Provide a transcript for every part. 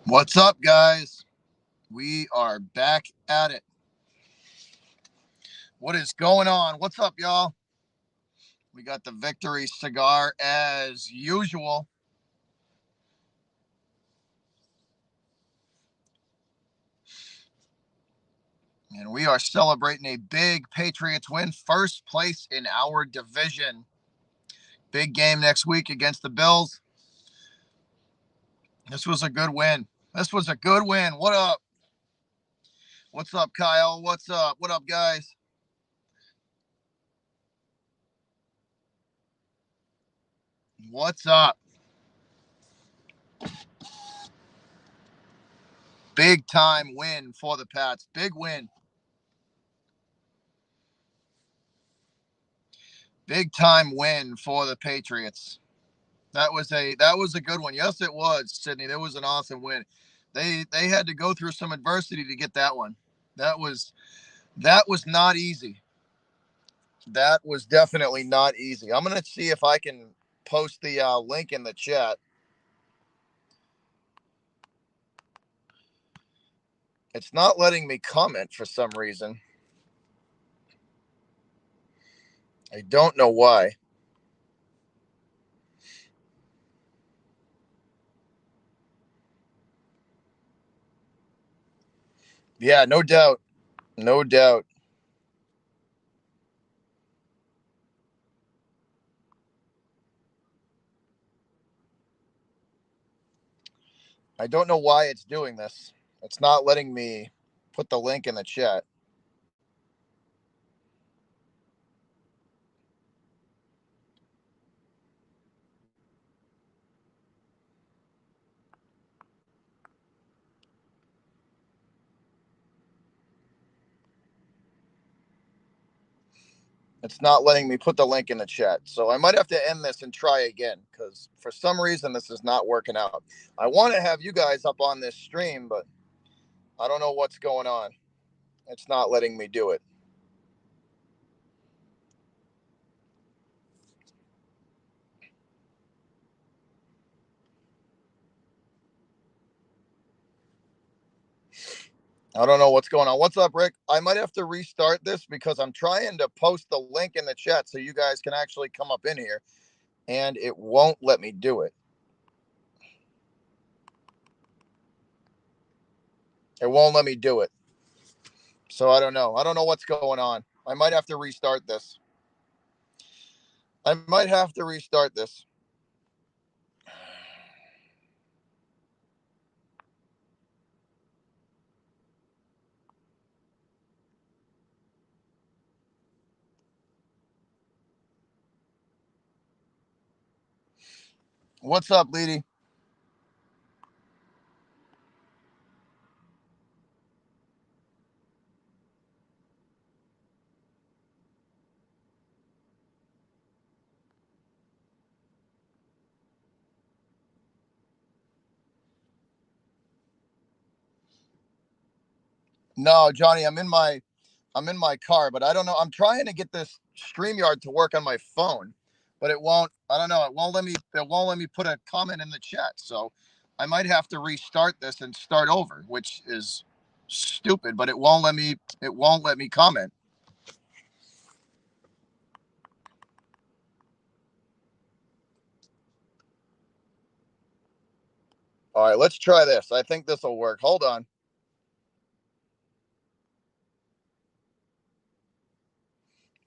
What's up, guys? We are back at it. What is going on? What's up, y'all? We got the victory cigar as usual. And we are celebrating a big Patriots win, first place in our division. Big game next week against the Bills. This was a good win. This was a good win. What up? What's up, Kyle? What's up? What up, guys? What's up? Big time win for the Pats. Big win. Big time win for the Patriots. That was a good one. Yes, it was, Sydney. That was an awesome win. They had to go through some adversity to get that one. That was that was not easy. That was definitely not easy. I'm gonna see if I can post the link in the chat. It's not letting me comment for some reason. I don't know why. Yeah, no doubt. No doubt. I don't know why it's doing this. It's not letting me put the link in the chat. It's not letting me put the link in the chat. So I might have to end this and try again because for some reason this is not working out. I want to have you guys up on this stream, but I don't know what's going on. It's not letting me do it. I don't know what's going on. What's up, Rick? I might have to restart this because I'm trying to post the link in the chat so you guys can actually come up in here and it won't let me do it. It won't let me do it. So I don't know. I don't know what's going on. I might have to restart this. I might have to restart this. What's up, Leedy? No, Johnny, I'm in my car, but I don't know. I'm trying to get this StreamYard to work on my phone, but it won't. I don't know. It won't let me put a comment in the chat. So I might have to restart this and start over, which is stupid, but it won't let me comment. All right, let's try this. I think this will work. Hold on.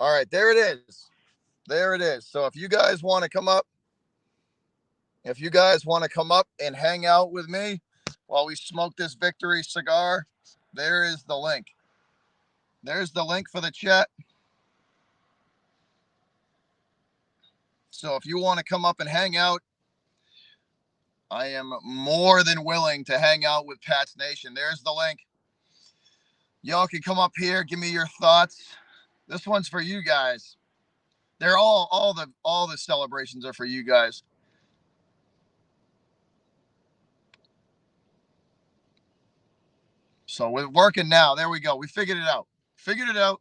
All right, there it is. There it is. So if you guys want to come up, and hang out with me while we smoke this victory cigar, there is the link. There's the link for the chat. So if you want to come up and hang out, I am more than willing to hang out with Pat's Nation. There's the link. Y'all can come up here, give me your thoughts. This one's for you guys. They're all the celebrations are for you guys. So we're working now. There we go. We figured it out. Figured it out.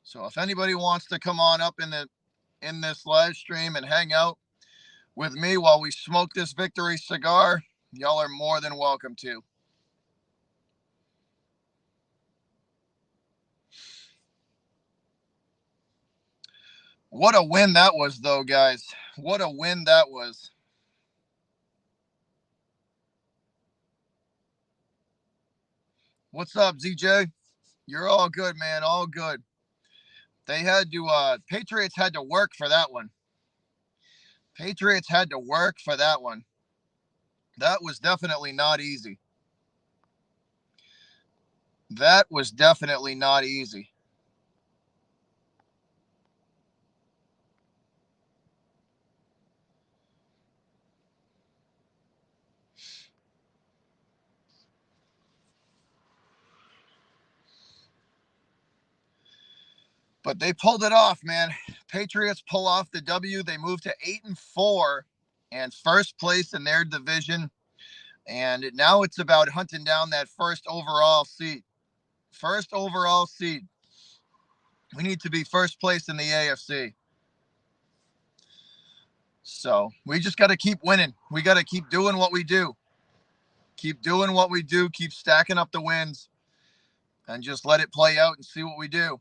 So if anybody wants to come on up in this live stream and hang out with me while we smoke this victory cigar, y'all are more than welcome to. What a win that was, though, guys. What a win that was. What's up, ZJ? You're all good, man. All good. They had to, Patriots had to work for that one. Patriots had to work for that one. That was definitely not easy. That was definitely not easy. But they pulled it off, man. Patriots pull off the W. They move to 8-4 and first place in their division. And now it's about hunting down that first overall seed. First overall seed. We need to be first place in the AFC. So we just got to keep winning. We got to keep doing what we do. Keep doing what we do. Keep stacking up the wins and just let it play out and see what we do.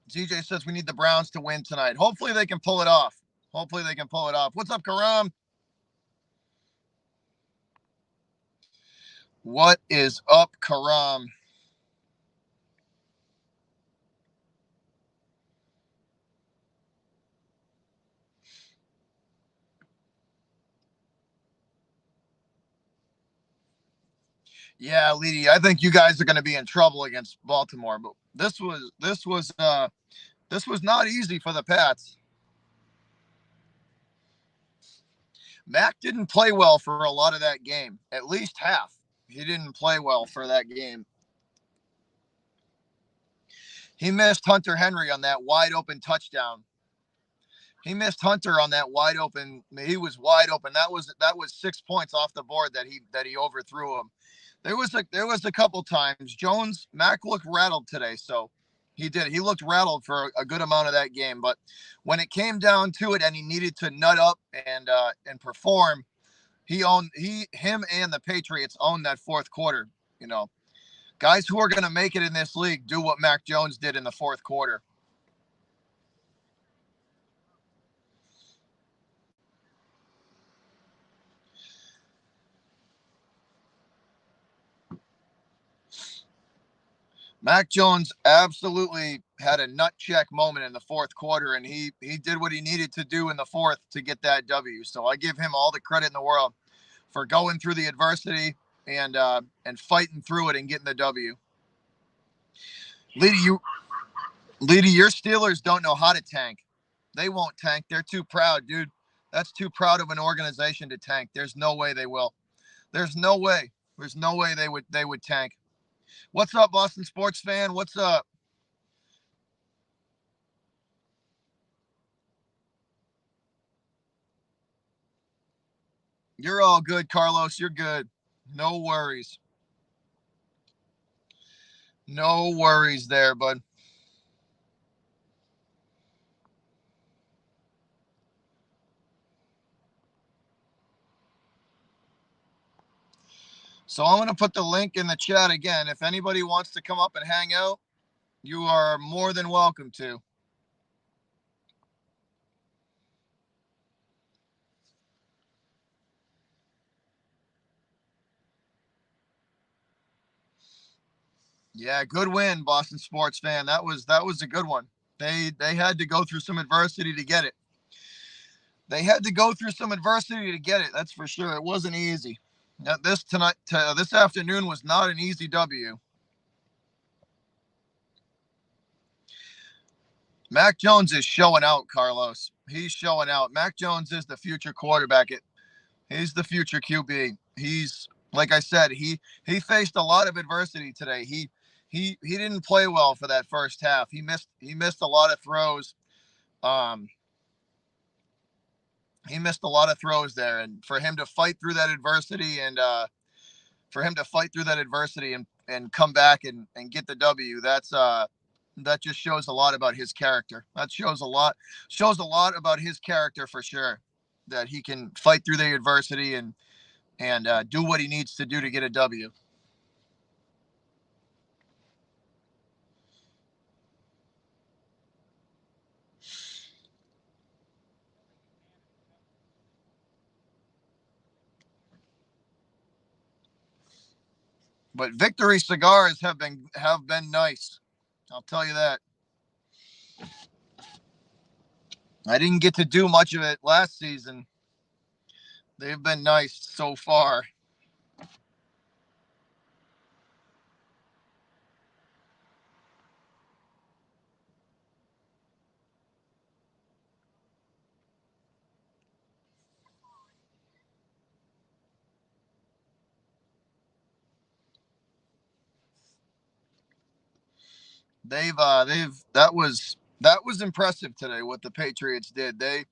ZJ says we need the Browns to win tonight. Hopefully they can pull it off. Hopefully they can pull it off. What's up, Karam? What is up, Karam? Yeah, Leedy, I think you guys are going to be in trouble against Baltimore, but this was not easy for the Pats. Mac didn't play well for a lot of that game, at least half. He didn't play well for that game. He missed Hunter Henry on that wide open touchdown. He missed Hunter on that wide open. He was wide open. That was 6 points off the board that he overthrew him. There was a couple times Mac looked rattled today, so he did. He looked rattled for a good amount of that game, but when it came down to it and he needed to nut up and perform, him and the Patriots owned that fourth quarter. You know, guys who are going to make it in this league do what Mac Jones did in the fourth quarter. Mac Jones absolutely had a nut check moment in the fourth quarter, and he did what he needed to do in the fourth to get that W. So I give him all the credit in the world for going through the adversity and fighting through it and getting the W. Leedy, your Steelers don't know how to tank. They won't tank. They're too proud, dude. That's too proud of an organization to tank. There's no way they will. There's no way. There's no way they would tank. What's up, Boston sports fan? What's up? You're all good, Carlos. You're good. No worries. No worries there, bud. So I'm going to put the link in the chat again. If anybody wants to come up and hang out, you are more than welcome to. Yeah, good win, Boston sports fan. That was a good one. They had to go through some adversity to get it. They had to go through some adversity to get it. That's for sure. It wasn't easy. Now, this afternoon was not an easy W. Mac Jones is showing out, Carlos. He's showing out. Mac Jones is the future quarterback. He's the future QB. He's like I said, he faced a lot of adversity today. He he didn't play well for that first half. He missed a lot of throws. Um, he missed a lot of throws there, and for him to fight through that adversity and come back and get the W, that just shows a lot about his character. That shows a lot about his character for sure. That he can fight through the adversity and do what he needs to do to get a W. But victory cigars have been nice. I'll tell you that. I didn't get to do much of it last season. They've been nice so far. They've that was impressive today what the Patriots did. They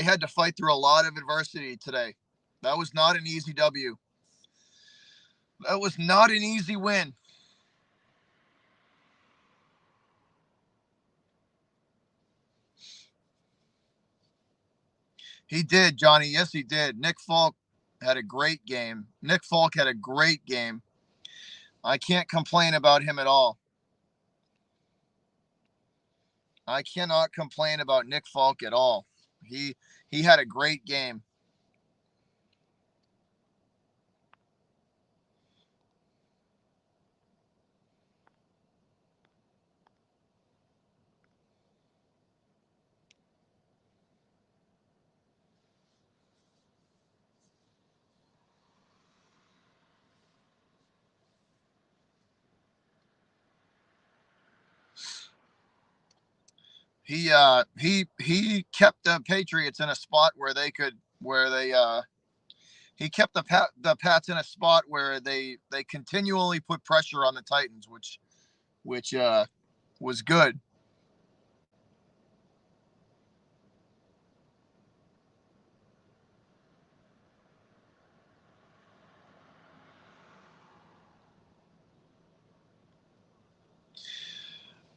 had to fight through a lot of adversity today. That was not an easy W. That was not an easy win. He did, Johnny. Yes, he did. Nick Falk had a great game. Nick Falk had a great game. I can't complain about him at all. I cannot complain about Nick Falk at all. He had a great game. He kept the Patriots in a spot where they could where they he kept the Pats in a spot where they continually put pressure on the Titans, which was good.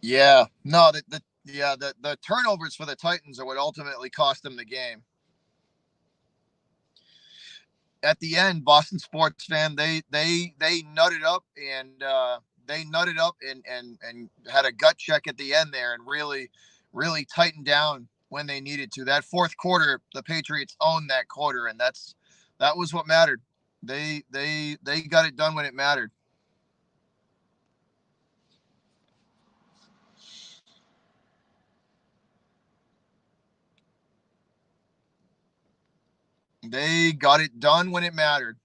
Yeah, no, the turnovers for the Titans are what ultimately cost them the game. At the end, Boston sports fan, they nutted up and had a gut check at the end there and really tightened down when they needed to. That fourth quarter, the Patriots owned that quarter, and that was what mattered. They got it done when it mattered. They got it done when it mattered.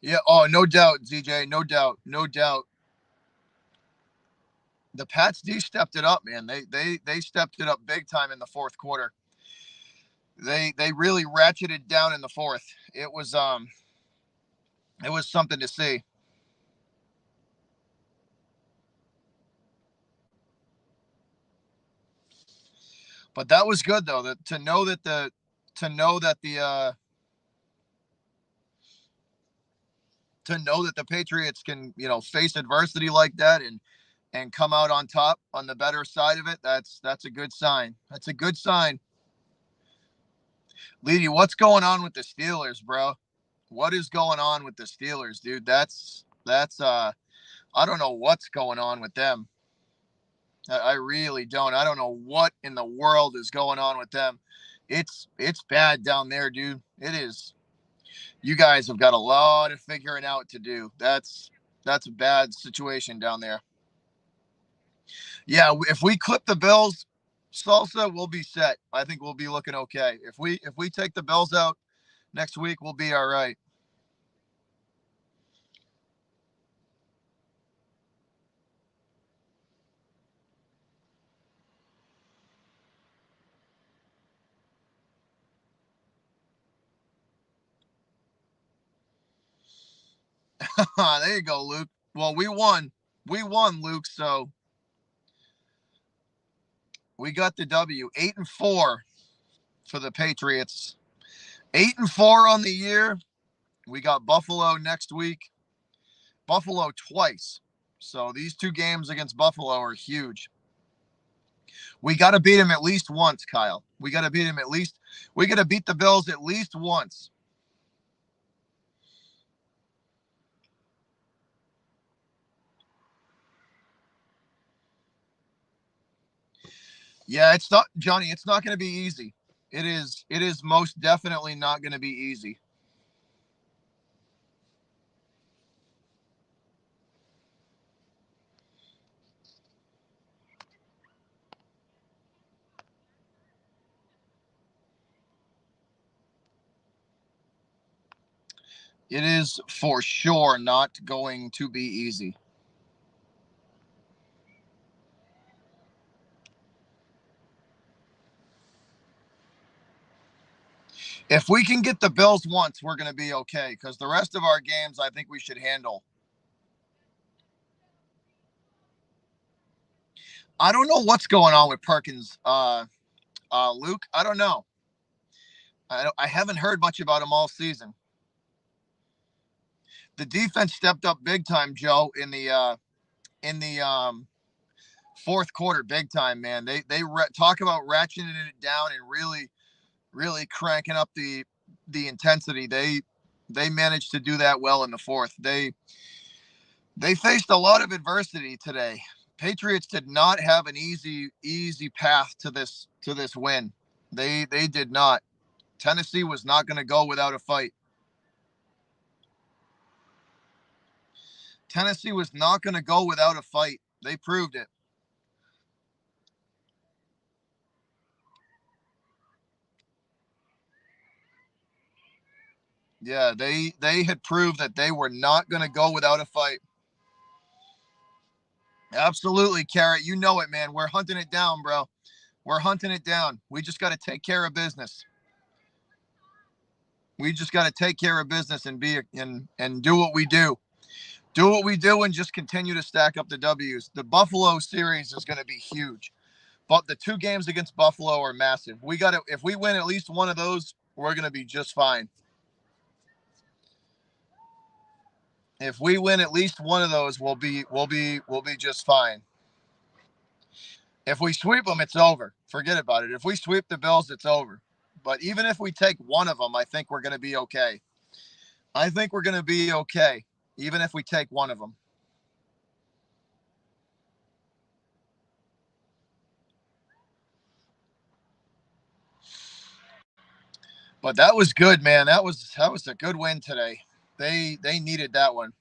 Yeah. Oh, no doubt, ZJ. No doubt. No doubt. The Pats D stepped it up, man. They stepped it up big time in the fourth quarter. They really ratcheted down in the fourth. It was something to see. But that was good though. To know that the to know that the Patriots can face adversity like that and come out on top on the better side of it. That's a good sign. That's a good sign. Leedy, what's going on with the Steelers, bro? What is going on with the Steelers, dude? That's I don't know what's going on with them. I really don't. I don't know what in the world is going on with them. It's bad down there, dude. It is. You guys have got a lot of figuring out to do. That's a bad situation down there. Yeah, if we clip the Bills, Salsa, we'll be set. I think we'll be looking okay. If we take the Bills out next week, we'll be all right. There you go, Luke. Well, we won. We won, Luke. So we got the W. 8-4 for the Patriots. 8-4 on the year. We got Buffalo next week. Buffalo twice. So these two games against Buffalo are huge. We got to beat him at least once, Kyle. We got to beat him at least. We got to beat the Bills at least once. Yeah, it's not, Johnny. It's not going to be easy. It is. It is most definitely not going to be easy. It is for sure not going to be easy. If we can get the Bills once, we're going to be okay because the rest of our games, I think we should handle. I don't know what's going on with Perkins, Luke. I don't know. I haven't heard much about him all season. The defense stepped up big time, Joe, in the fourth quarter, big time, man. They talk about ratcheting it down and really cranking up the intensity. They managed to do that well in the fourth. They faced a lot of adversity today. Patriots did not have an easy path to this win. They did not. Tennessee was not going to go without a fight. Tennessee was not going to go without a fight. They proved it. Yeah, they had proved that they were not going to go without a fight. Absolutely, Carrot. You know it, man. We're hunting it down, bro. We're hunting it down. We just got to take care of business. We just got to take care of business and do what we do. Do what we do and just continue to stack up the W's. The Buffalo series is going to be huge. But the two games against Buffalo are massive. We got to If we win at least one of those, we're going to be just fine. If we win at least one of those, we'll be just fine. If we sweep them, it's over. Forget about it. If we sweep the Bills, it's over. But even if we take one of them, I think we're going to be okay. I think we're going to be okay, even if we take one of them. But that was good, man. That was a good win today. They needed that one.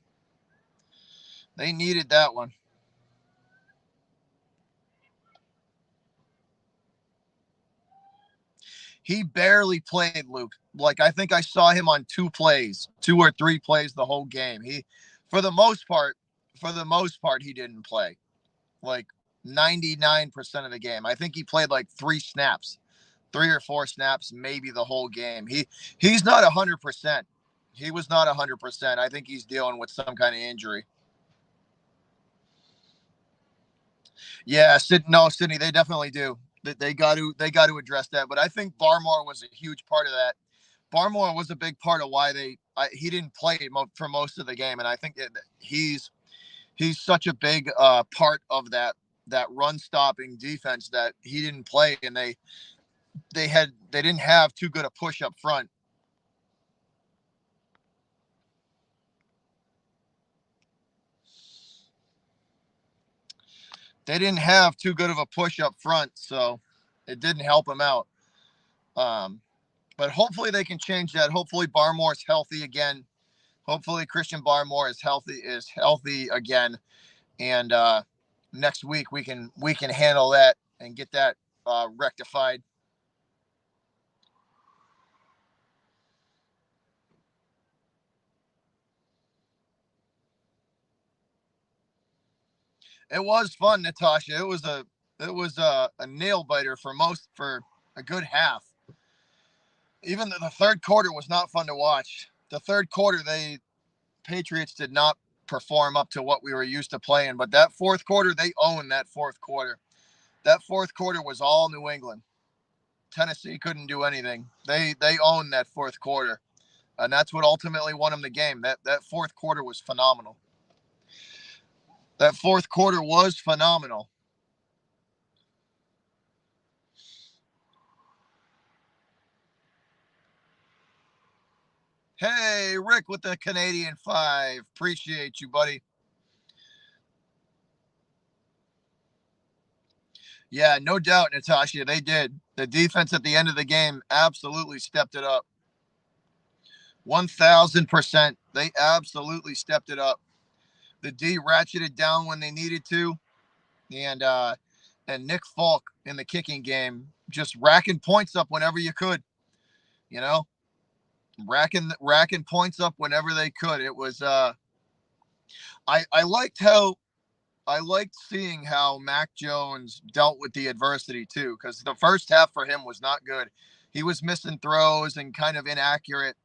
They needed that one. He barely played, Luke. Like I think I saw him on two or three plays the whole game. For the most part, he didn't play. Like 99% of the game. I think he played like three or four snaps, maybe the whole game. He's not 100%. He was not 100%. I think he's dealing with some kind of injury. Yeah, no, Sydney, they definitely do. They got to address that. But I think Barmore was a huge part of that. Barmore was a big part of why he didn't play for most of the game, and I think he's such a big part of that run stopping defense that he didn't play, and they didn't have too good a push up front. They didn't have too good of a push up front, so it didn't help him out. Um, but hopefully they can change that. Hopefully Barmore's healthy again. Hopefully Christian Barmore is healthy again, and next week we can handle that and get that rectified. It was fun, Natasha. It was a nail biter for a good half. Even the third quarter was not fun to watch. The third quarter Patriots did not perform up to what we were used to playing. But that fourth quarter, they owned that fourth quarter. That fourth quarter was all New England. Tennessee couldn't do anything. They owned that fourth quarter, and that's what ultimately won them the game. That fourth quarter was phenomenal. That fourth quarter was phenomenal. Hey, Rick with the Canadian 5. Appreciate you, buddy. Yeah, no doubt, Natasha. They did. The defense at the end of the game absolutely stepped it up. 1,000%. They absolutely stepped it up. The D ratcheted down when they needed to, and Nick Falk in the kicking game just racking points up whenever you could. You know, racking points up whenever they could. It was I liked seeing how Mac Jones dealt with the adversity too, because the first half for him was not good. He was missing throws and kind of inaccurate.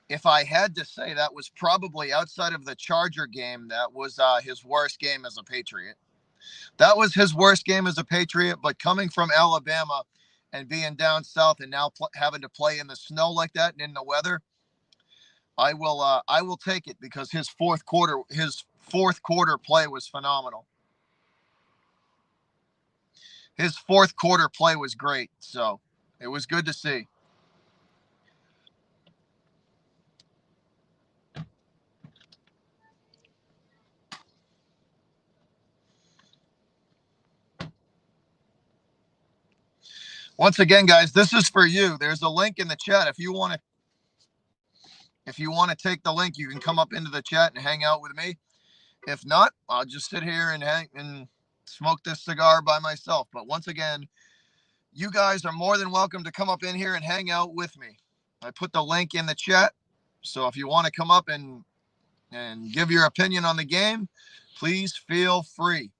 If I had to say, that was probably outside of the Charger game, that was his worst game as a Patriot. That was his worst game as a Patriot. But coming from Alabama and being down south and now having to play in the snow like that and in the weather, I will take it, because his fourth quarter play was phenomenal. His fourth quarter play was great. So it was good to see. Once again, guys, this is for you. There's a link in the chat. If you want to take the link, you can come up into the chat and hang out with me. If not, I'll just sit here and hang and smoke this cigar by myself. But once again, you guys are more than welcome to come up in here and hang out with me. I put the link in the chat. So if you want to come up and give your opinion on the game, please feel free.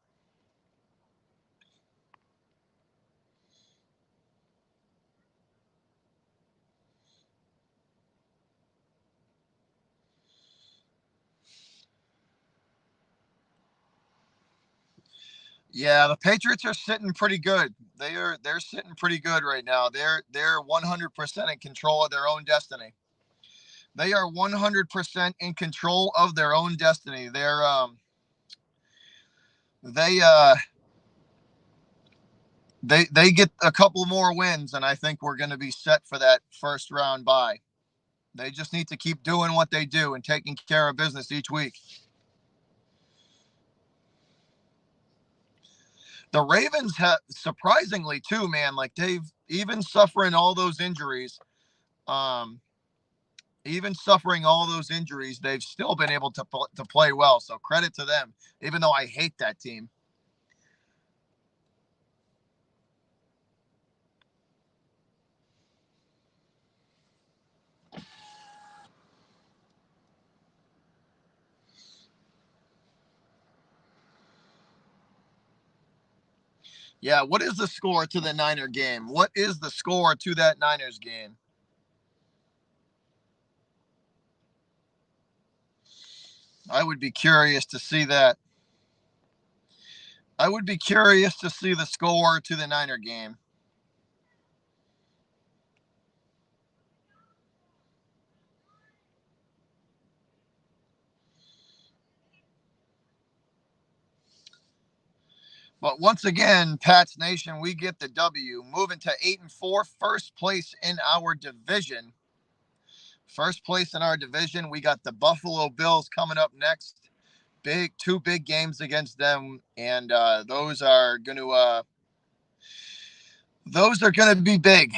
Yeah, the Patriots are sitting pretty good. They're sitting pretty good right now. They're 100% in control of their own destiny. They are 100% in control of their own destiny. They uh they get a couple more wins, and I think we're going to be set for that first round bye. They just need to keep doing what they do and taking care of business each week. The Ravens have, surprisingly too, man, like they've even suffering all those injuries, um even suffering all those injuries, they've still been able to play well. So credit to them, even though I hate that team. Yeah, what is the score to the Niner game? What is the score to that Niners game? I would be curious to see that. I would be curious to see the score to the Niner game. But once again, Pats Nation, we get the W, moving to 8-4, first place in our division. First place in our division. We got the Buffalo Bills coming up next. Two big games against them, and those are gonna be big.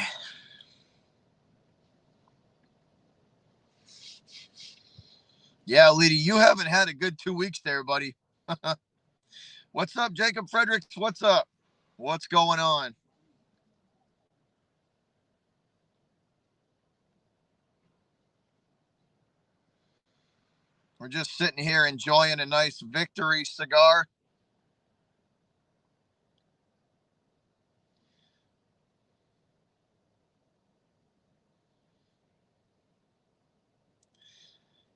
Yeah, Leedy, you haven't had a good 2 weeks there, buddy. What's up, Jacob Fredericks? What's up? What's going on? We're just sitting here enjoying a nice victory cigar.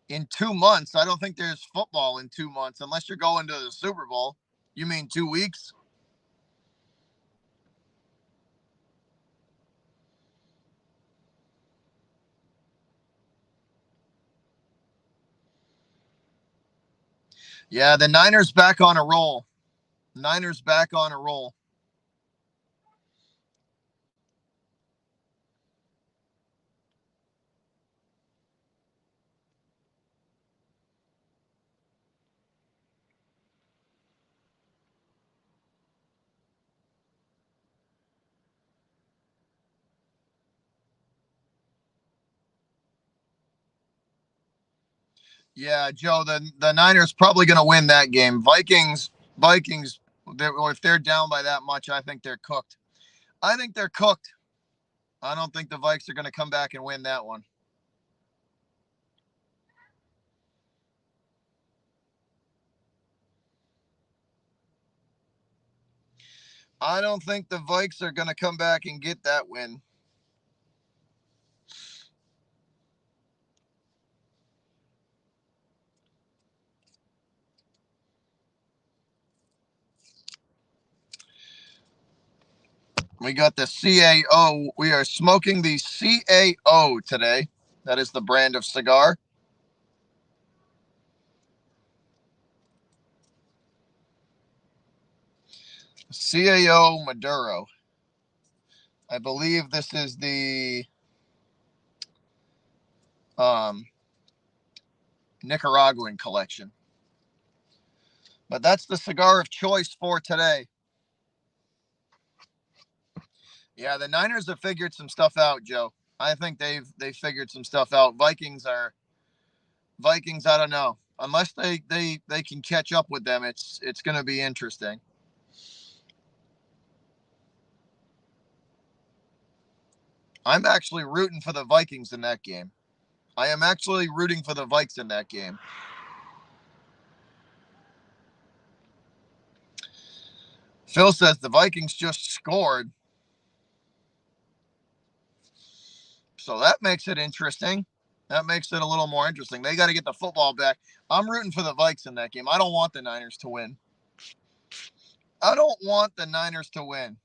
In 2 months, I don't think there's football in 2 months unless you're going to the Super Bowl. You mean 2 weeks? Yeah, the Niners back on a roll. Niners back on a roll. Yeah, Joe, the Niners probably going to win that game. Vikings, if they're down by that much, I think they're cooked. I think they're cooked. I don't think the Vikes are going to come back and win that one. I don't think the Vikes are going to come back and get that win. We got the CAO. We are smoking the CAO today. That is the brand of cigar. CAO Maduro. I believe this is the um, Nicaraguan collection. But that's the cigar of choice for today. Yeah, the Niners have figured some stuff out, Joe. I think they've figured some stuff out. Vikings. I don't know. Unless they can catch up with them, it's going to be interesting. I'm actually rooting for the Vikings in that game. I am actually rooting for the Vikes in that game. Phil says the Vikings just scored, so that makes it interesting. That makes it a little more interesting. They got to get the football back. I'm rooting for the Vikes in that game. I don't want the Niners to win. I don't want the Niners to win.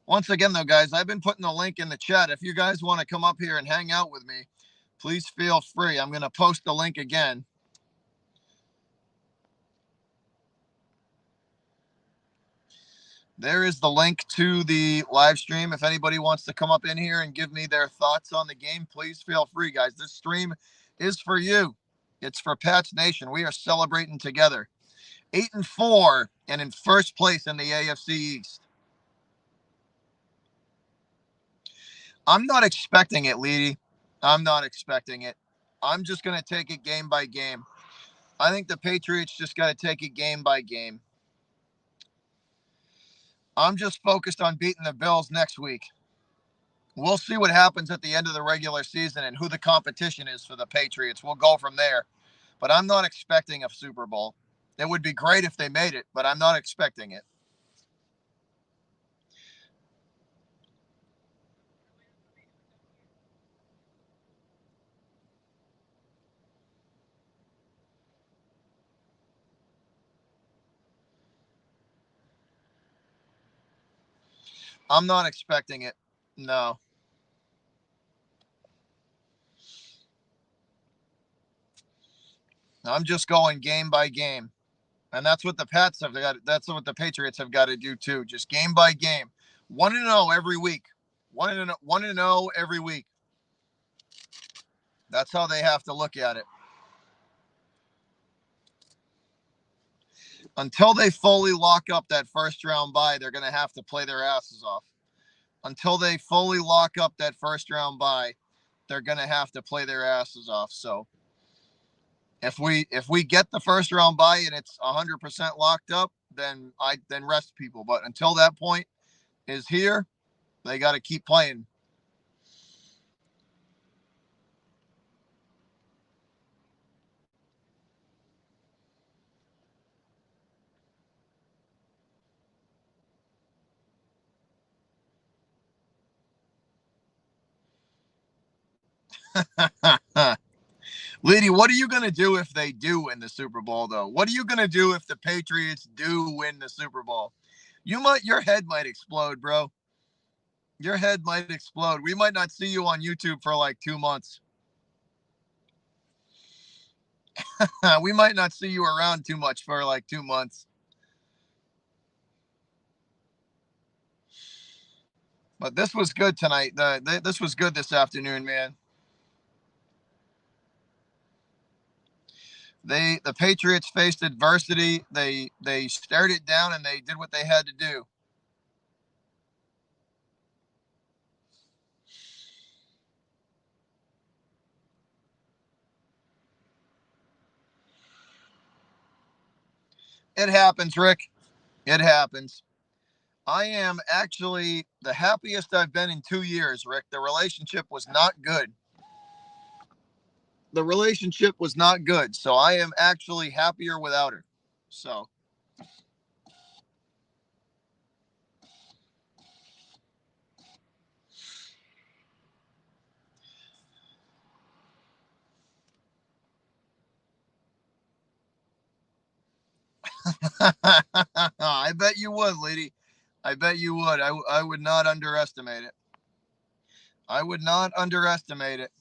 Once again, though, guys, I've been putting the link in the chat. If you guys want to come up here and hang out with me, please feel free. I'm going to post the link again. There is the link to the live stream. If anybody wants to come up in here and give me their thoughts on the game, please feel free, guys. This stream is for you. It's for Pats Nation. We are celebrating together. 8-4 and in first place in the AFC East. I'm not expecting it, Leedy. I'm not expecting it. I'm just going to take it game by game. I think the Patriots just got to take it game by game. I'm just focused on beating the Bills next week. We'll see what happens at the end of the regular season and who the competition is for the Patriots. We'll go from there. But I'm not expecting a Super Bowl. It would be great if they made it, but I'm not expecting it. I'm not expecting it. No. I'm just going game by game. And that's what the Pats have got. That's what the Patriots have got to do too. Just game by game. 1-0 every week. 1-0 every week. That's how they have to look at it. Until they fully lock up that first round bye, they're going to have to play their asses off. Until they fully lock up that first round bye, they're going to have to play their asses off. So if we get the first round bye and it's 100% locked up, then rest people. But until that point is here, they got to keep playing. Leedy, what are you going to do if they do win the Super Bowl, though? What are you going to do if the Patriots do win the Super Bowl? Your head might explode, bro. Your head might explode. We might not see you on YouTube for like 2 months. We might not see you around too much for like 2 months. But this was good tonight. This was good this afternoon, man. The Patriots faced adversity. They stared it down and they did what they had to do. It happens, Rick. It happens. I am actually the happiest I've been in 2 years, Rick. The relationship was not good. The relationship was not good. So I am actually happier without her. So I bet you would, lady. I bet you would. I would not underestimate it. I would not underestimate it.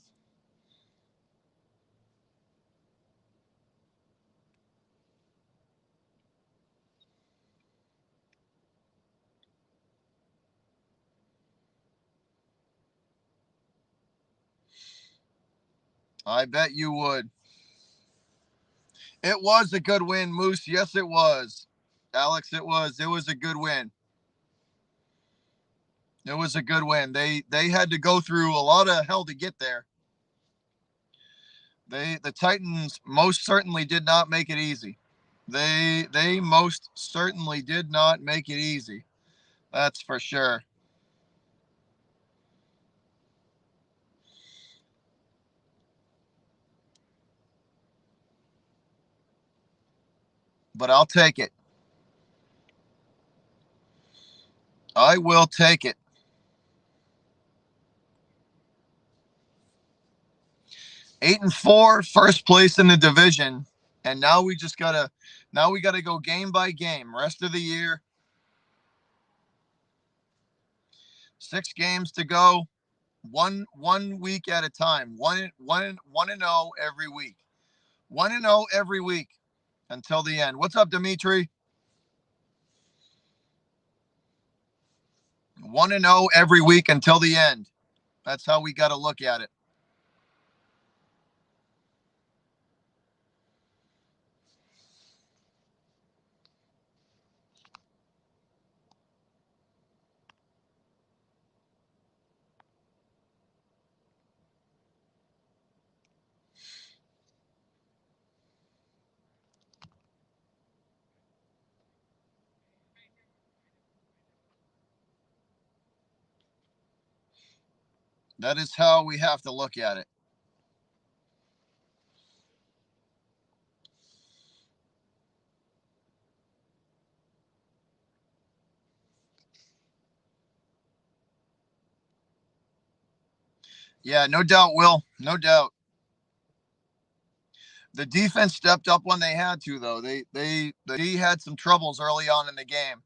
I bet you would. It was a good win, Moose. Yes, it was. Alex, it was. It was a good win. It was a good win. They had to go through a lot of hell to get there. The Titans most certainly did not make it easy. They most certainly did not make it easy. That's for sure. But I'll take it. I will take it. 8-4, first place in the division, and now we gotta go game by game. Rest of the year, 6 games to go, one week at a time. One and zero every week. 1-0 every week until the end. What's up, Dimitri? 1-0 every week until the end. That's how we got to look at it. That is how we have to look at it. Yeah, no doubt, Will. No doubt. The defense stepped up when they had to, though. The D had some troubles early on in the game.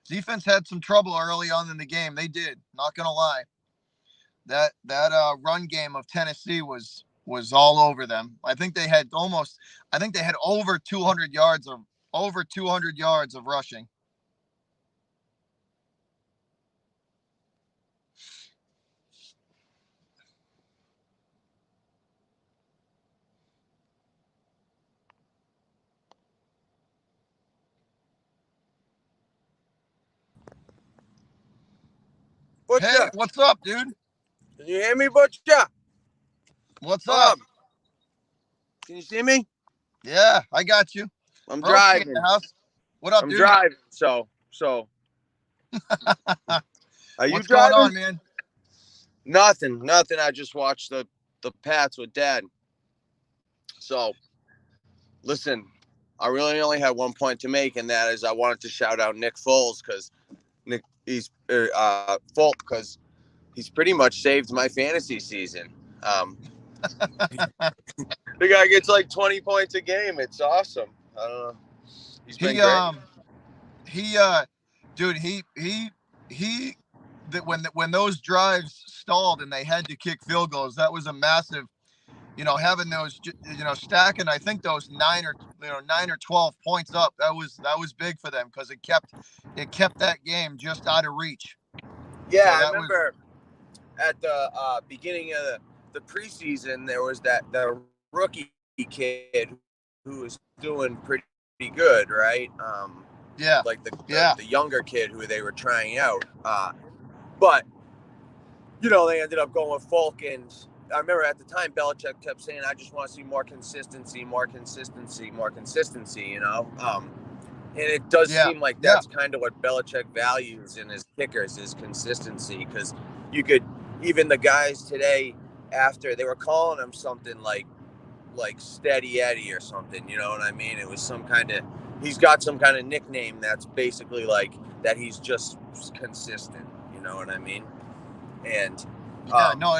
Defense had some trouble early on in the game. They did. Not gonna lie. That run game of Tennessee was all over them. I think they had over 200 yards of rushing. Hey, Butcher, what's up, dude? can you hear me, Butcher? What's up? Can you see me? Yeah, I got you. I'm Broski in driving. the house. What up, I'm dude? driving. So. Are you What's going driving? on, man? Nothing. I just watched the Pats with Dad. So, listen, I really only had one point to make, and that is I wanted to shout out Nick Foles because he's pretty much saved my fantasy season. The guy gets like 20 points a game. It's awesome. I don't know. He's been He great. he dude, he that when those drives stalled and they had to kick field goals, that was a massive, having those, stacking, I think those 9 or 12 points up, that was big for them, because it kept that game just out of reach. Yeah, So I that was, remember at the beginning of the preseason, there was the rookie kid who was doing pretty good, right? Like yeah, the yeah, younger kid who they were trying out. But they ended up going with Folk, and I remember at the time Belichick kept saying, "I just want to see more consistency, more consistency, more consistency." And it does yeah, seem like yeah, that's kind of what Belichick values in his kickers is consistency, because you could even the guys today after they were calling him something like Steady Eddie or something, you know what I mean? It was some kind of he's got some kind of nickname that's basically like that he's just consistent, you know what I mean? And yeah. No,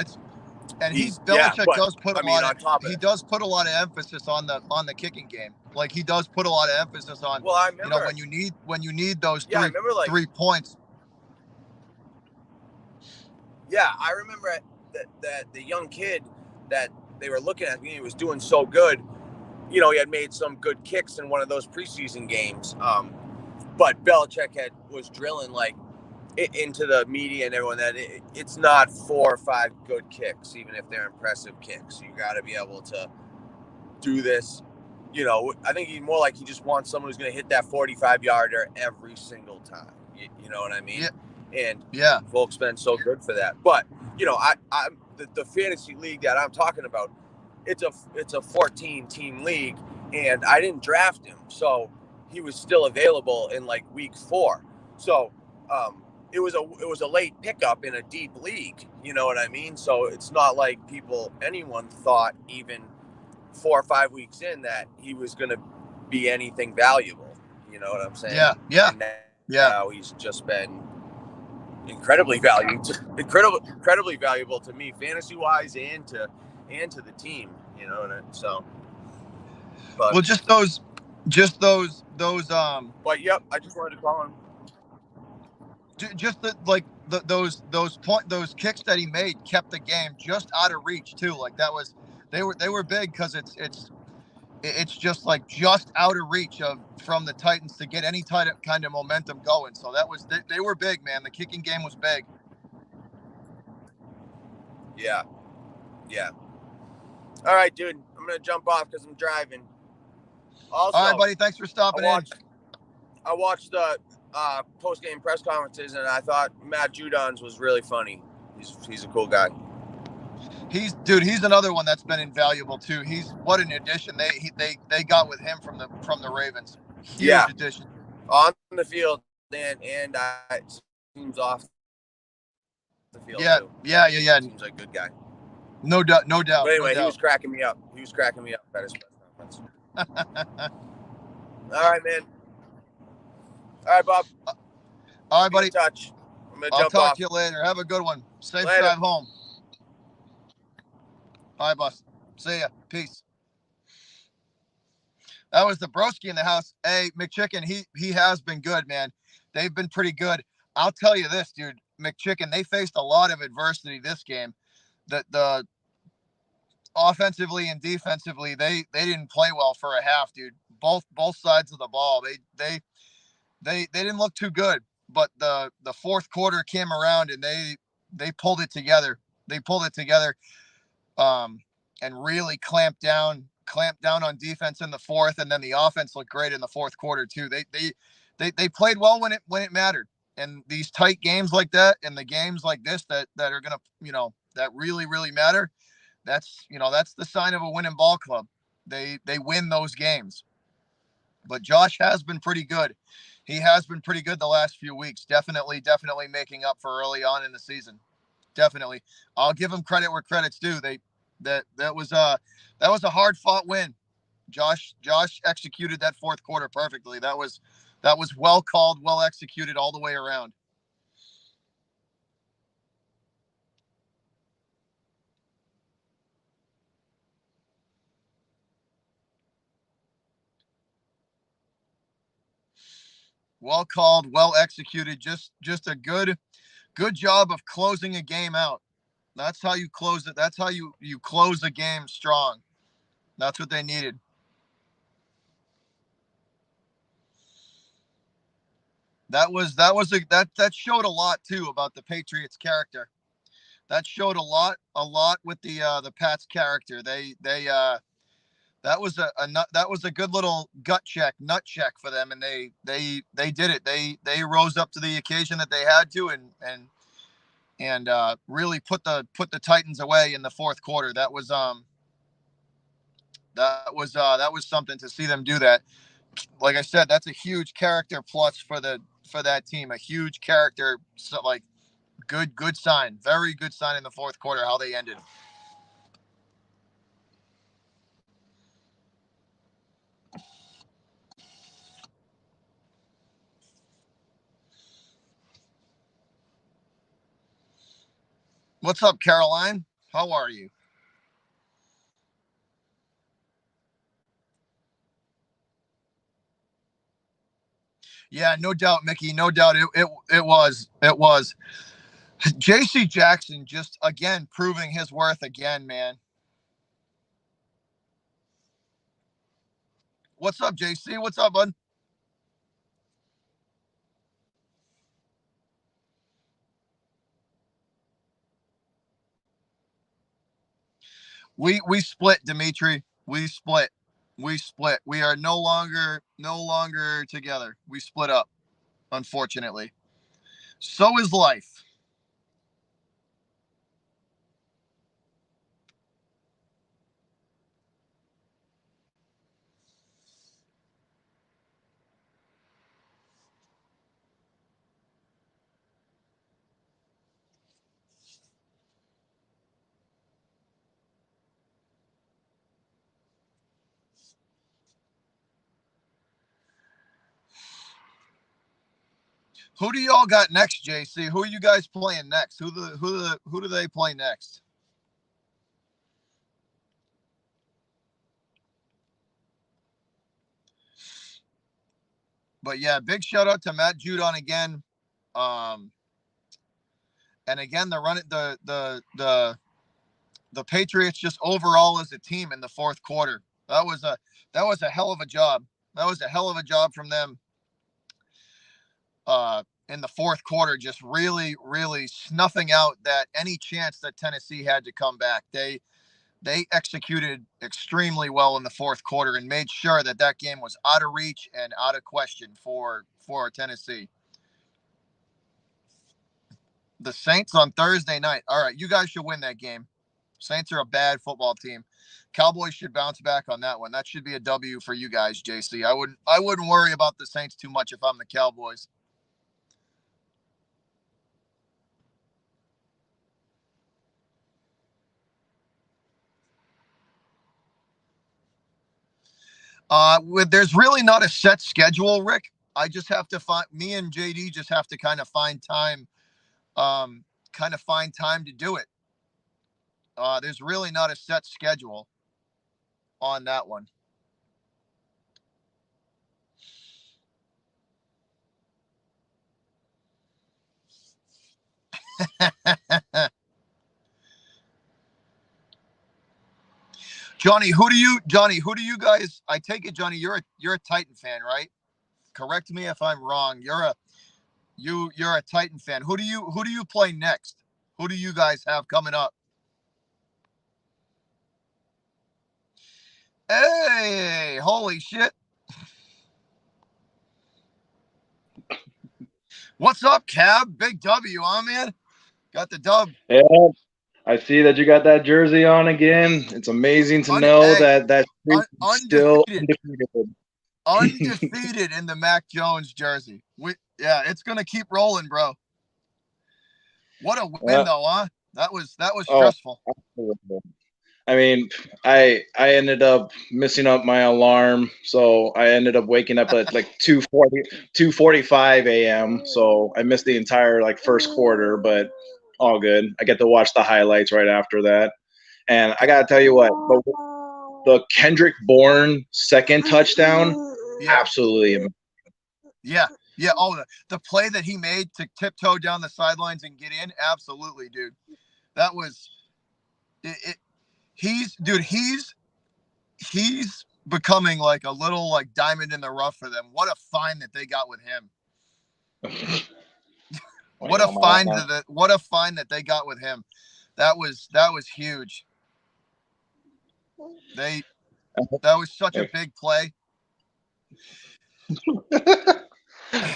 and he's Belichick but does put I a mean lot of on top of he it. does put a lot of emphasis on the kicking game. Like, he does put a lot of emphasis on, Well, I remember when you need those I three remember like three points. yeah, I remember that the young kid that they were looking at, he was doing so good. He had made some good kicks in one of those preseason games. But Belichick was drilling like into the media and everyone that it's not 4 or 5 good kicks, even if they're impressive kicks. You got to be able to do this. I think he's more like he just wants someone who's going to hit that 45-yarder every single time. You know what I mean? Yeah, And yeah, folks been so good for that. But the fantasy league that I'm talking about, it's a 14 team league, and I didn't draft him, so he was still available in like week 4. So it was a late pickup in a deep league. You know what I mean? So it's not like anyone thought even 4 or 5 weeks in that he was going to be anything valuable. You know what I'm saying? yeah, yeah, And now yeah. he's just been incredibly valuable to me, fantasy wise, and to the team. So, but Well, just those yep, I just wanted to call him. just the like those kicks that he made kept the game just out of reach too. Like, that was, they were big, because it's just like just out of reach of from the Titans to get any kind of momentum going. So they were big, man. The kicking game was big. Yeah, yeah. All right, dude. I'm gonna jump off because I'm driving. All right, Also, buddy. Thanks for I stopping in. watched I watched the post game press conferences, and I thought Matt Judon's was really funny. He's a cool guy. He's another one that's been invaluable too. He's what an addition they got with him from the Ravens. Yeah, Huge addition. on the field and it seems off the field Yeah, too. yeah, yeah, yeah. Seems like a good guy. No doubt, no But doubt, no anyway, he doubt. was cracking me up. He was cracking me up at his press conference. All right, man. All right, Bob. All I'll right, be in buddy. touch. I'm gonna I'll jump talk to off. you later. Have a good one. Safe Later. drive home. All right, boss. See ya. Peace. That was the broski in the house. Hey, McChicken, he has been good, man. They've been pretty good. I'll tell you this, dude. McChicken, they faced a lot of adversity this game. The offensively and defensively, they didn't play well for a half, dude. Both sides of the ball. They didn't look too good. But the fourth quarter came around, and they pulled it together. They pulled it together. Um, and really clamped down on defense in the fourth, and then the offense looked great in the fourth quarter too. They played well when it mattered. And these tight games like that, and the games like this that are gonna, that really matter. That's the sign of a winning ball club. They win those games. But Josh has been pretty good. He has been pretty good the last few weeks. Definitely making up for early on in the season. Definitely. I'll give him credit where credit's due. That was a hard fought win. Josh executed that fourth quarter perfectly. That was well called, well executed all the way around. Well called, well executed. Just a good job of closing a game out. That's how you close it. That's how you close a game strong. That's what they needed. That showed a lot too about the Patriots character. That showed a lot with the Pats character. They that was a good little nut check for them, and they did it. They rose up to the occasion that they had to, and really put the Titans away in the fourth quarter. That was something to see them do that. Like I said, that's a huge character plus for that team. A huge character, so like good sign, very good sign in the fourth quarter how they ended. What's up, Caroline? How are you? Yeah, no doubt, Mickey. No doubt, it was. J.C. Jackson just again proving his worth again, man. What's up, JC? What's up, bud? We split, Dimitri. We split. We split. We are no longer together. We split up, unfortunately. So is life. Who do y'all got next, JC? Who are you guys playing next? Who do they play next? But yeah, big shout out to Matt Judon again. Um, and again, the Patriots just overall as a team in the fourth quarter. That was a hell of a job. That was a hell of a job from them in the fourth quarter, just really snuffing out that any chance that Tennessee had to come back. They executed extremely well in the fourth quarter and made sure that that game was out of reach and out of question for Tennessee. The Saints on Thursday night. All right, you guys should win that game. Saints are a bad football team. Cowboys should bounce back on that one. That should be a W for you guys, JC. I wouldn't worry about the Saints too much if I'm the Cowboys. There's really not a set schedule, Rick. I just have to find me and JD just have to kind of find time to do it. There's really not a set schedule on that one. Johnny, who do you guys I take it, Johnny, you're a Titan fan, right? Correct me if I'm wrong. You're a Titan fan. Who do you play next? Who do you guys have coming up? Hey, holy shit. What's up, Cab? Big W, huh, man? Got the dub. Yeah, I see that you got that jersey on again. It's amazing to know Hey, that streak is still undefeated. undefeated. Undefeated in the Mac Jones jersey. Yeah, it's gonna keep rolling, bro. What a win Yeah. though, huh? That was Oh, stressful. absolutely. I mean, I ended up messing up my alarm, so I ended up waking up at like 2:45 a.m. So I missed the entire like first quarter, but all good. I get to watch the highlights right after that. And I gotta tell you what, the Kendrick Bourne second touchdown, Yeah, absolutely amazing. yeah. Yeah. Oh, the play that he made to tiptoe down the sidelines and get in. Absolutely, dude. That was it. He's becoming like a little like diamond in the rough for them. What a find that they got with him. What a find that they got with him. That was huge. That was such a big play.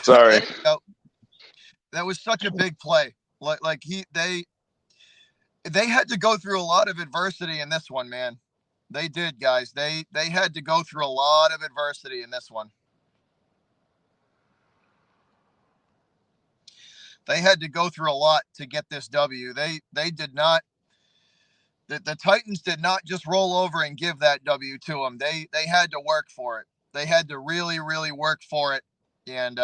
Sorry. That was such a big play. Like they had to go through a lot of adversity in this one, man. They did, guys. They had to go through a lot of adversity in this one. They had to go through a lot to get this W. They did not. The Titans did not just roll over and give that W to them. They had to work for it. They had to really work for it, and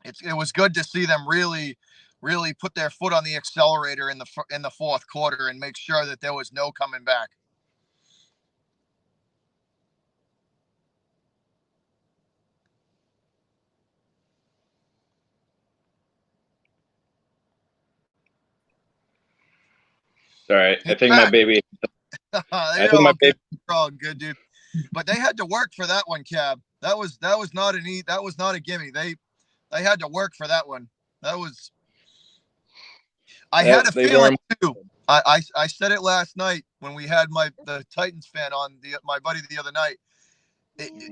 it was good to see them really put their foot on the accelerator in the fourth quarter and make sure that there was no coming back. Sorry, I think my baby. I think my baby. Oh, good, dude. But they had to work for that one, Cab. That was not a gimme. They had to work for that one. That was. I had a feeling too. I said it last night when we had the Titans fan on my buddy the other night.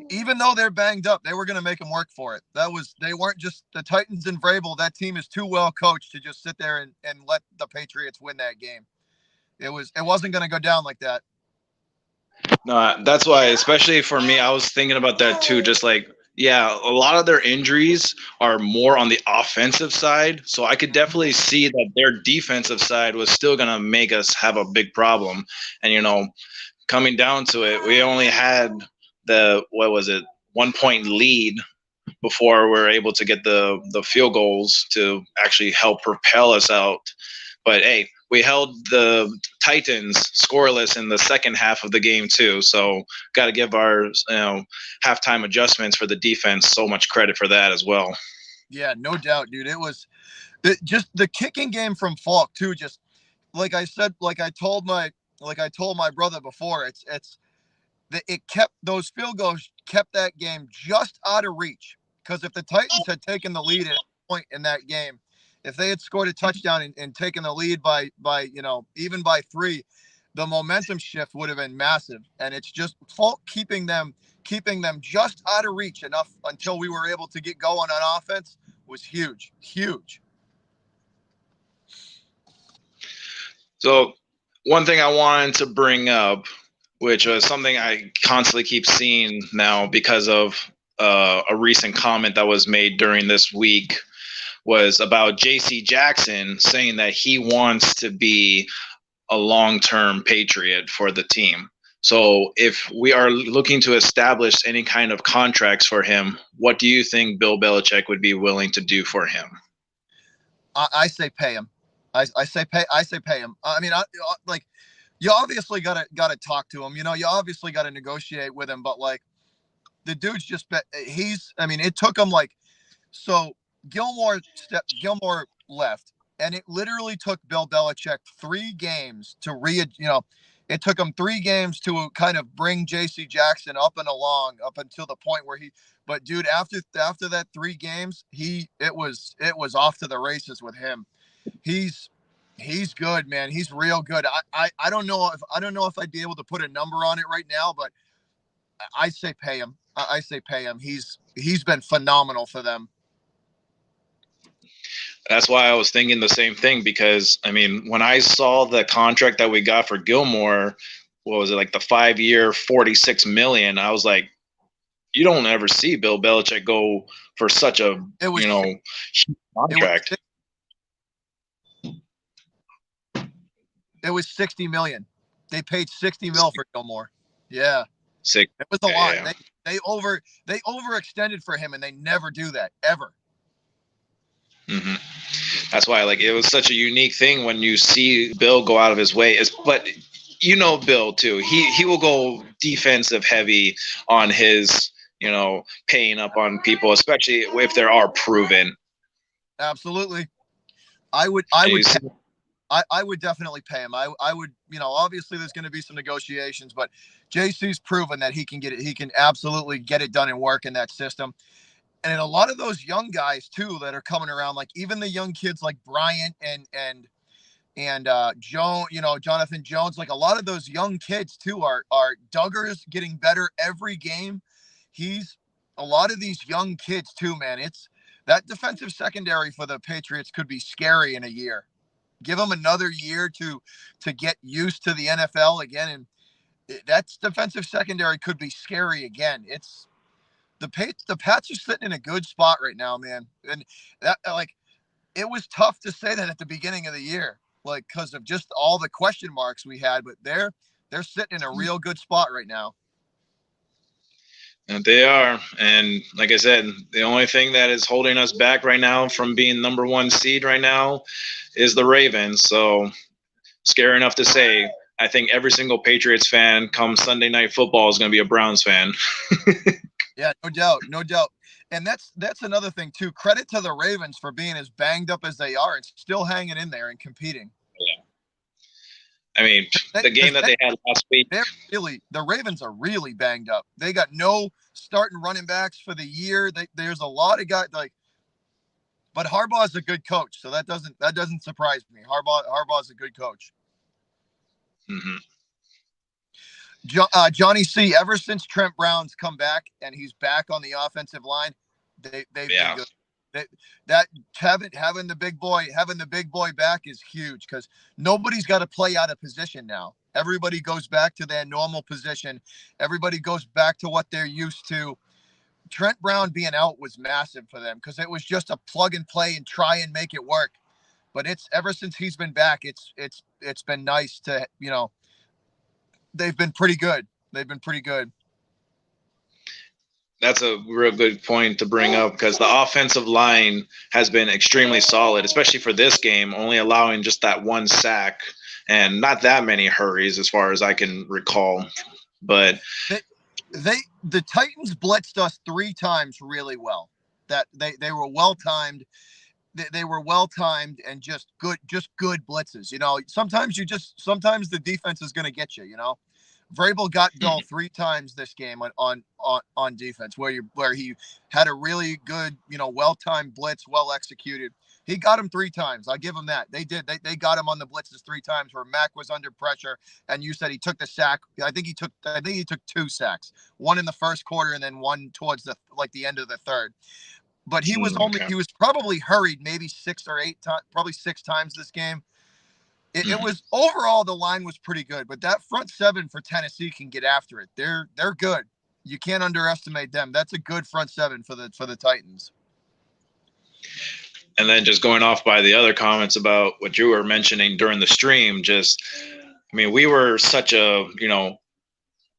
Even though they're banged up, they were going to make them work for it. They weren't just the Titans and Vrabel. That team is too well coached to just sit there and let the Patriots win that game. It wasn't going to go down like that. No, that's why, especially for me, I was thinking about that too. Just like, yeah, a lot of their injuries are more on the offensive side. So I could definitely see that their defensive side was still going to make us have a big problem. And, coming down to it, we only had the 1 point lead before we were able to get the field goals to actually help propel us out. But hey, we held the Titans scoreless in the second half of the game too. So got to give our halftime adjustments for the defense so much credit for that as well. Yeah, no doubt, dude. It was just the kicking game from Falk too. Just like I said, like I told my brother before, it kept those field goals kept that game just out of reach. Because if the Titans had taken the lead at any point in that game, if they had scored a touchdown and taken the lead by even by 3, the momentum shift would have been massive. And it's just Falk keeping them just out of reach enough until we were able to get going on offense was huge. So one thing I wanted to bring up, which was something I constantly keep seeing now because of a recent comment that was made during this week, was about J.C. Jackson saying that he wants to be a long-term Patriot for the team. So if we are looking to establish any kind of contracts for him, what do you think Bill Belichick would be willing to do for him? I say pay him. I say pay him. I mean, you obviously gotta talk to him. You obviously gotta negotiate with him. But like, the dude's it took him so Gilmore left, and it literally took Bill Belichick 3 games to it took him 3 games to kind of bring J.C. Jackson up and along up until the point where but dude, after that 3 games, it was off to the races with him. He's good, man. He's real good. I don't know if I'd be able to put a number on it right now, but I say pay him. I say pay him. He's been phenomenal for them. That's why I was thinking the same thing, because I mean, when I saw the contract that we got for Gilmore, what was it, like the 5-year, $46 million? I was like, you don't ever see Bill Belichick go for such a contract. It was $60 million. They paid $60 million for Gilmore. Yeah, it was a lot. Yeah. They overextended for him, and they never do that ever. Mm-hmm. That's why, it was such a unique thing when you see Bill go out of his way. But Bill too. He will go defensive heavy on his paying up on people, especially if there are proven. Absolutely. I would I And you would pay, see, I would definitely pay him. I would, obviously there's going to be some negotiations, but JC's proven that he can get it. He can absolutely get it done and work in that system. And a lot of those young guys too that are coming around, like even the young kids like Bryant and Joan, Jonathan Jones, like a lot of those young kids too are Duggar's getting better every game. He's a lot of these young kids too, man. It's that defensive secondary for the Patriots could be scary in a year. Give them another year to get used to the NFL again, and that's defensive secondary could be scary again. It's the Pats are sitting in a good spot right now, man. And that it was tough to say that at the beginning of the year, like because of just all the question marks we had. But they're sitting in a real good spot right now. and they are. And like I said, the only thing that is holding us back right now from being number one seed right now is the Ravens. So scary enough to say, I think every single Patriots fan come Sunday Night Football is going to be a Browns fan. Yeah, no doubt, no doubt. And that's another thing too. Credit to the Ravens for being as banged up as they are and still hanging in there and competing. I mean, the game that they had last week. The Ravens are really banged up. They got no starting running backs for the year. There's a lot of guys but Harbaugh's a good coach, so that doesn't surprise me. Harbaugh's a good coach. Mm-hmm. Johnny C. Ever since Trent Brown's come back and he's back on the offensive line, they've been good. That having the big boy back is huge because nobody's got to play out of position now. Everybody goes back to their normal position. Everybody goes back to what they're used to. Trent Brown being out was massive for them because it was just a plug and play and try and make it work. But it's ever since he's been back, it's been nice to they've been pretty good. They've been pretty good. That's a real good point to bring up because the offensive line has been extremely solid, especially for this game, only allowing just that one sack and not that many hurries as far as I can recall. But the Titans blitzed us 3 times really well. That they were well timed. They were well timed and just good blitzes. Sometimes the defense is going to get you. Vrabel got Bill 3 times this game on defense, where he had a really good, well-timed blitz, well executed. He got him 3 times. I give him that. They did. They got him on the blitzes 3 times where Mac was under pressure, and you said he took the sack. I think he took 2 sacks, one in the first quarter and then one towards the end of the third. But he was probably hurried maybe 6 or 8 times, probably 6 times this game. It was overall the line was pretty good, but that front 7 for Tennessee can get after it. They're good. You can't underestimate them. That's a good front 7 for the Titans. And then just going off by the other comments about what you were mentioning during the stream, we were such a,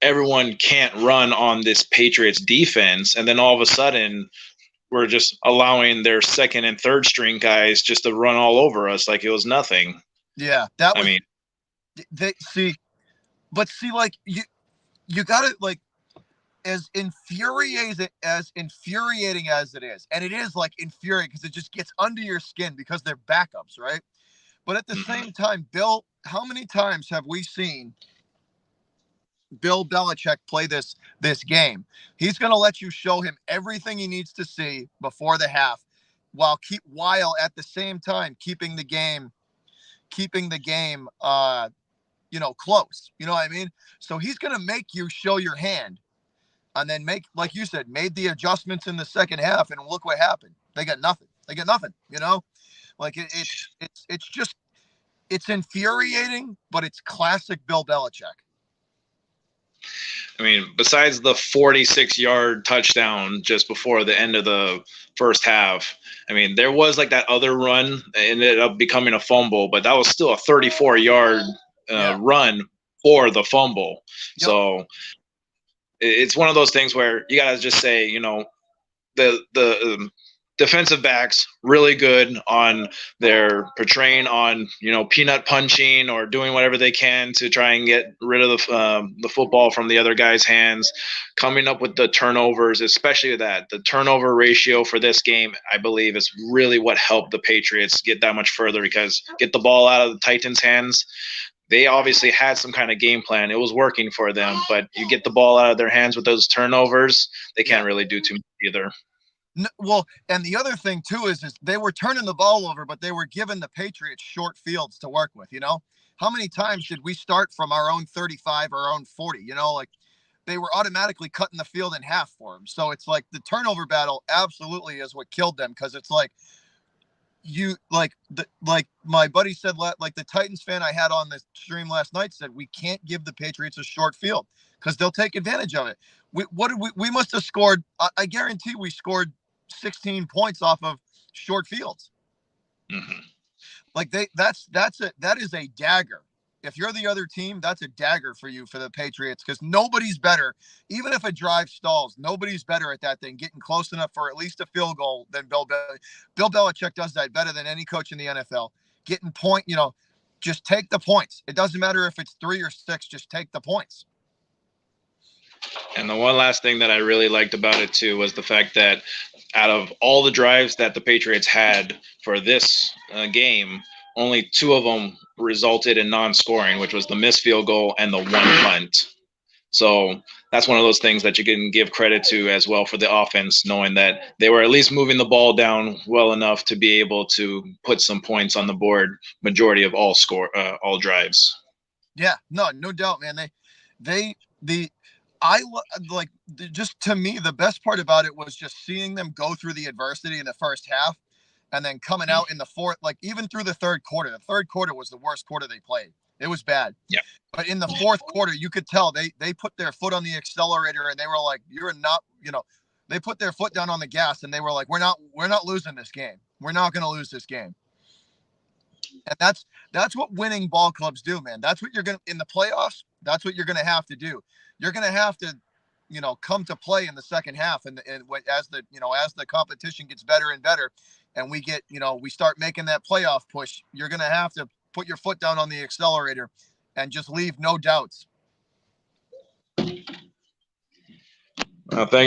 everyone can't run on this Patriots defense. And then all of a sudden we're just allowing their second and third string guys just to run all over us like it was nothing. Yeah, like you got to like as infuriating as it is, and it is like infuriating because it just gets under your skin because they're backups, right? But at the same time, Bill, how many times have we seen Bill Belichick play this game? He's going to let you show him everything he needs to see before the half, while at the same time keeping the game close. You know what I mean? So he's going to make you show your hand and then like you said, made the adjustments in the second half, and look what happened. They got nothing. Like it's infuriating, but it's classic Bill Belichick. Besides the 46-yard touchdown just before the end of the first half, there was like that other run. It ended up becoming a fumble, but that was still a 34-yard run for the fumble. Yep. So it's one of those things where you got to just say, the defensive backs really good on their portraying on peanut punching or doing whatever they can to try and get rid of the football from the other guy's hands, coming up with the turnovers, especially that the turnover ratio for this game, I believe, is really what helped the Patriots get that much further, because get the ball out of the Titans' hands. They obviously had some kind of game plan. It was working for them, but you get the ball out of their hands with those turnovers, they can't really do too much either. No, well, and the other thing too is they were turning the ball over, but they were giving the Patriots short fields to work with. How many times did we start from our own 35, our own 40? Like they were automatically cutting the field in half for them. So it's like the turnover battle absolutely is what killed them, because it's like like my buddy said, like the Titans fan I had on the stream last night said, we can't give the Patriots a short field because they'll take advantage of it. We must have scored. I guarantee we scored 16 points off of short fields. Mm-hmm. Like that is a dagger. If you're the other team, that's a dagger for you, for the Patriots, because nobody's better. Even if a drive stalls, nobody's better at that thing, getting close enough for at least a field goal than Bill Belichick. Bill Belichick does that better than any coach in the NFL. Getting just take the points. It doesn't matter if it's 3 or 6, just take the points. And the one last thing that I really liked about it too was the fact that out of all the drives that the Patriots had for this game, only 2 of them resulted in non-scoring, which was the missed field goal and the one punt. So that's one of those things that you can give credit to as well for the offense, knowing that they were at least moving the ball down well enough to be able to put some points on the board majority of all drives. Yeah, no doubt, man. I like, just to me, the best part about it was just seeing them go through the adversity in the first half and then coming out in the fourth, like even through the third quarter. The third quarter was the worst quarter they played. It was bad. Yeah. But in the fourth quarter, you could tell they put their foot on the accelerator and they were like, you're not, they put their foot down on the gas and they were like, we're not losing this game. We're not going to lose this game. And that's what winning ball clubs do, man. That's what you're going to, in the playoffs, that's what you're going to have to do. You're going to have to, come to play in the second half. And as the competition gets better and better and we get, we start making that playoff push, you're going to have to put your foot down on the accelerator and just leave no doubts. Thank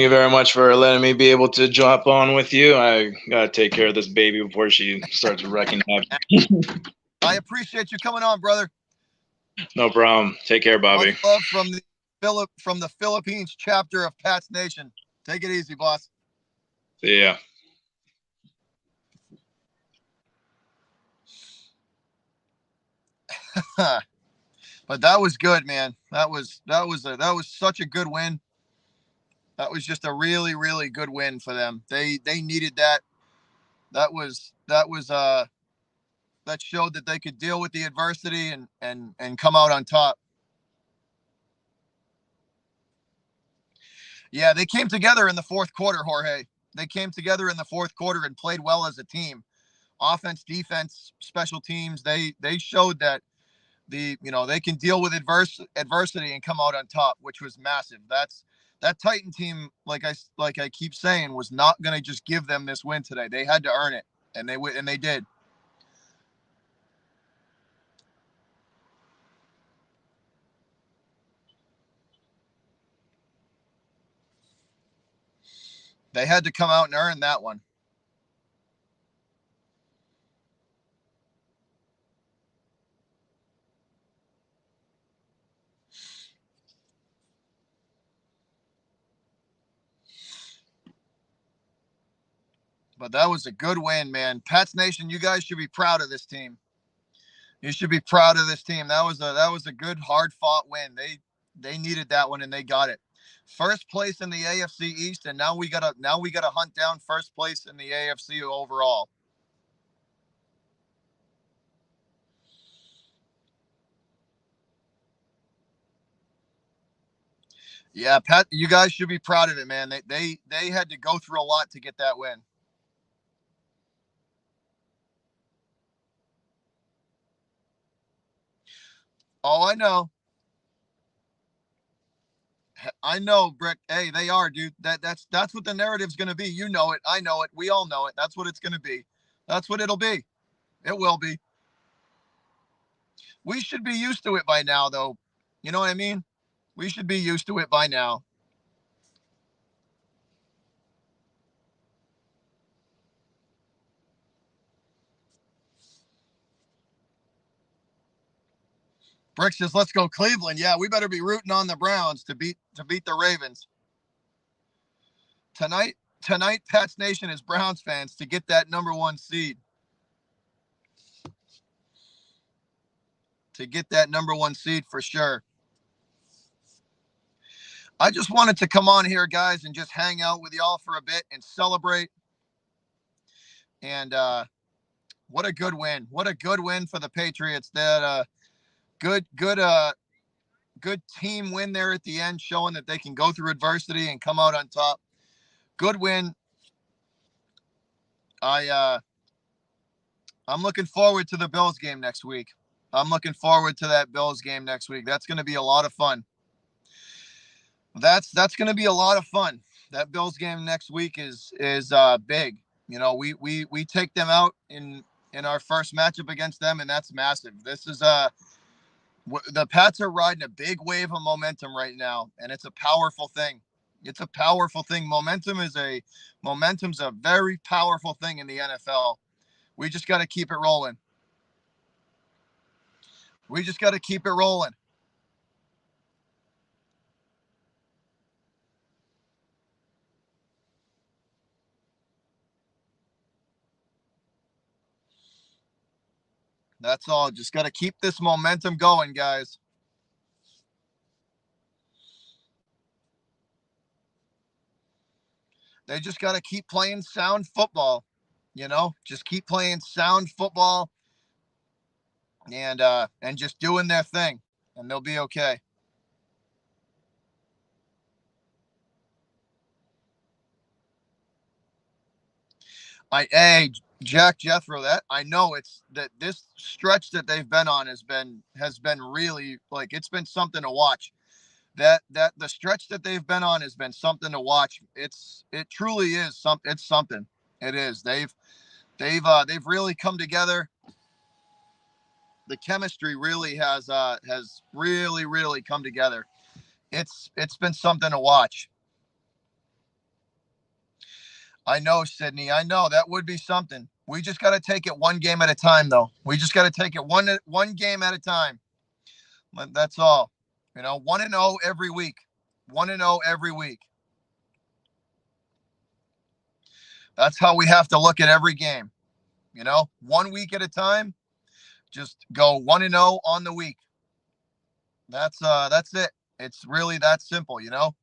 you very much for letting me be able to jump on with you. I got to take care of this baby before she starts wrecking havoc. I appreciate you coming on, brother. No problem. Take care, Bobby. Much love from the Philippines chapter of Pats Nation. Take it easy, boss. See ya. But that was good, man. That was such a good win. That was just a really, really good win for them. They needed that. That showed that they could deal with the adversity and come out on top. Yeah, they came together in the fourth quarter, Jorge. They came together in the fourth quarter and played well as a team. Offense, defense, special teams. They showed that they can deal with adversity and come out on top, which was massive. That Titan team, like I keep saying, was not going to just give them this win today. They had to earn it, and they did. They had to come out and earn that one. But that was a good win, man. Pats Nation, you guys should be proud of this team. You should be proud of this team. That was a good, hard fought win. They needed that one and they got it. First place in the AFC East, and now we gotta hunt down first place in the AFC overall. Yeah, Pat, you guys should be proud of it, man. They had to go through a lot to get that win. Oh, I know. I know, Brick. Hey, they are, dude. That's what the narrative's going to be. You know it. I know it. We all know it. That's what it's going to be. That's what it'll be. It will be. We should be used to it by now, though. You know what I mean? We should be used to it by now. Brick says, "Let's go Cleveland." Yeah, we better be rooting on the Browns to beat the Ravens tonight. Tonight, Pats Nation is Browns fans to get that #1 seed. To get that #1 seed for sure. I just wanted to come on here, guys, and just hang out with y'all for a bit and celebrate. And what a good win! What a good win for the Patriots. That good team win there at the end, showing that they can go through adversity and come out on top. Good win. I'm looking forward to the Bills game next week. I'm looking forward to that Bills game next week. That's going to be a lot of fun. That's going to be a lot of fun. That Bills game next week is big. You know, we take them out in our first matchup against them, and that's massive. This is the Pats are riding a big wave of momentum right now, and it's a powerful thing. It's a powerful thing. Momentum's a very powerful thing in the NFL. We just got to keep it rolling. We just got to keep it rolling. That's all. Just got to keep this momentum going, guys. They just got to keep playing sound football. You know, just keep playing sound football and just doing their thing, and they'll be okay. Hey, Jack Jethro, that I know it's that this stretch that they've been on has been really, like, it's been something to watch. That the stretch that they've been on has been something to watch. It truly is something. It's something. It is. They've really come together. The chemistry really has really come together. It's been something to watch. I know, Sydney. I know that would be something. We just got to take it one game at a time, though. We just got to take it one game at a time. That's all. You know, 1-0 every week. 1-0 every week. That's how we have to look at every game. You know, 1 week at a time. Just go 1-0 on the week. That's it. It's really that simple, you know?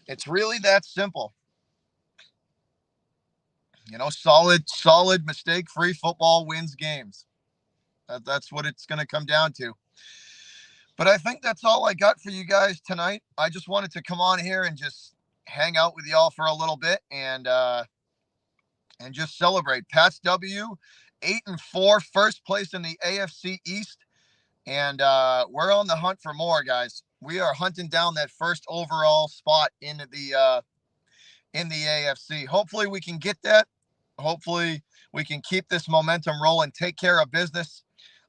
It's really that simple. You know, solid, mistake-free football wins games. That's what it's going to come down to. But I think that's all I got for you guys tonight. I just wanted to come on here and just hang out with y'all for a little bit and just celebrate. Pats W, 8-4, first place in the AFC East, and we're on the hunt for more, guys. We are hunting down that first overall spot in the AFC. Hopefully we can get that. Hopefully we can keep this momentum rolling, take care of business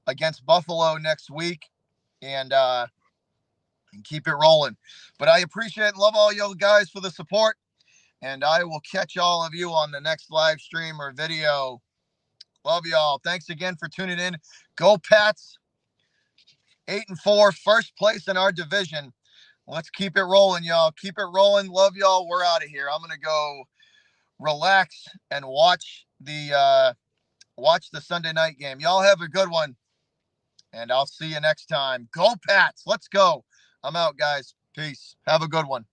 against Buffalo next week, and keep it rolling. But I appreciate and love all you guys for the support, and I will catch all of you on the next live stream or video. Love y'all. Thanks again for tuning in. Go Pats. 8-4, first place in our division. Let's keep it rolling, y'all. Keep it rolling. Love y'all. We're out of here. I'm gonna go relax and watch the Sunday night game. Y'all have a good one, and I'll see you next time. Go Pats. Let's go. I'm out, guys. Peace. Have a good one.